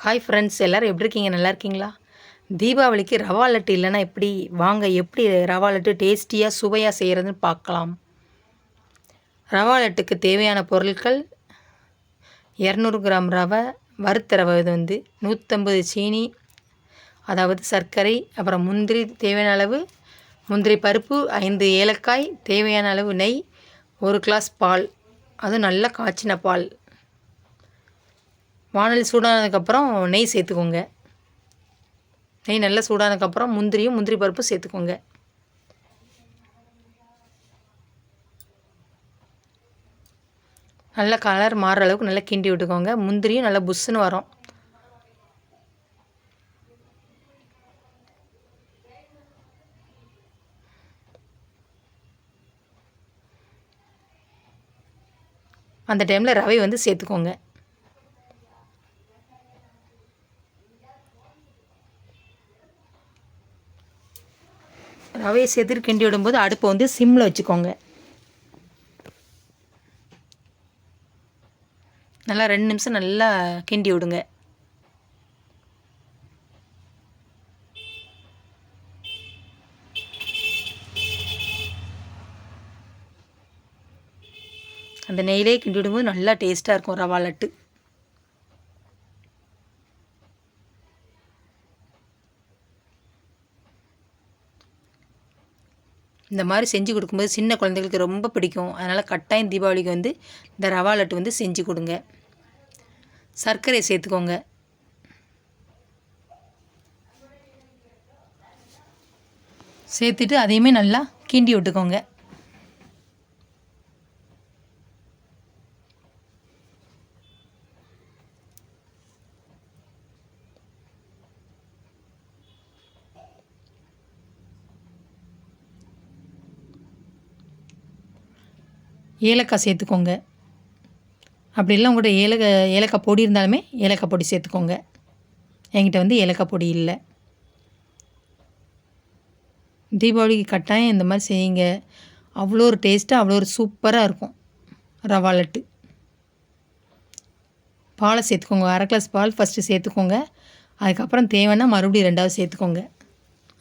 Hi friends, எல்லோரும் எப்படி இருக்கீங்க? நல்லா இருக்கீங்களா? தீபாவளிக்கு ரவா லட்டு இல்லைன்னா எப்படி? வாங்க எப்படி ரவா லட்டு டேஸ்டியாக சுவையாக செய்கிறதுன்னு பார்க்கலாம். ரவா லட்டுக்கு தேவையான பொருட்கள் 200 கிராம் ரவை, வறுத்த ரவை, இது 150 சீனி, அதாவது சர்க்கரை, அப்புறம் முந்திரி தேவையான அளவு, முந்திரி பருப்பு, 5 ஏலக்காய், தேவையான அளவு நெய், 1 கிளாஸ் பால், அதுவும் நல்லா காய்ச்சின பால். வானல் சூடானதுக்கப்புறம் நெய் சேர்த்துக்கோங்க. நெய் நல்லா சூடானதுக்கப்புறம் முந்திரி பருப்பும் சேர்த்துக்கோங்க. நல்லா கலர் மாறுற அளவுக்கு நல்லா கிண்டி விட்டுக்கோங்க. முந்திரியும் நல்லா புஷ்ஷுன்னு வரும். அந்த டைமில் ரவை சேர்த்துக்கோங்க. ரவையை சேர்த்துட்டு கிண்டி விடும்போது அடுப்பை சிம்மில் வச்சுக்கோங்க. நல்லா 2 நிமிஷம் நல்லா கிண்டி விடுங்க. அந்த நெய்யிலே கிண்டி விடும்போது நல்லா டேஸ்ட்டாக இருக்கும் ரவா லட்டு. இந்த மாதிரி செஞ்சு கொடுக்கும்போது சின்ன குழந்தைகளுக்கு ரொம்ப பிடிக்கும். அதனால் கட்டாயம் தீபாவளிக்கு இந்த ரவா லட்டு செஞ்சு கொடுங்க. சர்க்கரை சேர்த்துக்கோங்க. சேர்த்துட்டு அதையுமே நல்லா கிண்டி விட்டுக்கோங்க. ஏலக்காய் சேர்த்துக்கோங்க. அப்படி இல்லை உங்கள்கிட்ட ஏலக்காய் பொடி இருந்தாலுமே ஏலக்காய் பொடி சேர்த்துக்கோங்க. என்கிட்ட ஏலக்காய் பொடி இல்லை. தீபாவளிக்கு கட்டாயம் இந்த மாதிரி செய்யுங்க. அவ்வளோ ஒரு டேஸ்ட்டாக அவ்வளோ ஒரு சூப்பராக இருக்கும் ரவா லட்டு. பாலை சேர்த்துக்கோங்க. 1/2 கிளாஸ் பால் ஃபஸ்ட்டு சேர்த்துக்கோங்க. அதுக்கப்புறம் தேவைன்னா மறுபடியும் 2வது சேர்த்துக்கோங்க.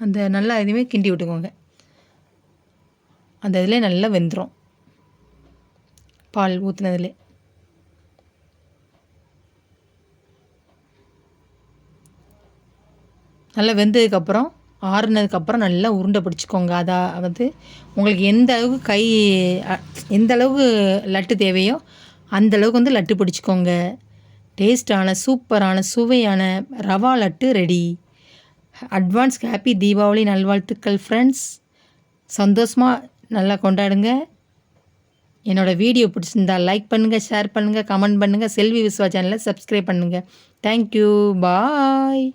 அந்த நல்லா இதுவுமே கிண்டி விட்டுக்கோங்க. அந்த இதில் நல்லா வெந்துடும். பால் ஊற்றுனதுலே நல்லா வெந்ததுக்கப்புறம் ஆறுனதுக்கப்புறம் நல்லா உருண்டை பிடிச்சிக்கோங்க. அதாவது உங்களுக்கு எந்த அளவுக்கு லட்டு தேவையோ அந்த அளவுக்கு லட்டு பிடிச்சிக்கோங்க. டேஸ்டான சூப்பரான சுவையான rava laddu ready. Advance happy Deepavali நல்வாழ்த்துக்கள் ஃப்ரெண்ட்ஸ். சந்தோஷமாக நல்லா கொண்டாடுங்க. என்னோடய வீடியோ பிடிச்சிருந்தால் லைக் பண்ணுங்கள், ஷேர் பண்ணுங்கள், கமெண்ட் பண்ணுங்கள். செல்வி விஸ்வா சேனலை சப்ஸ்கிரைப் பண்ணுங்கள். தேங்க்யூ, பாய்.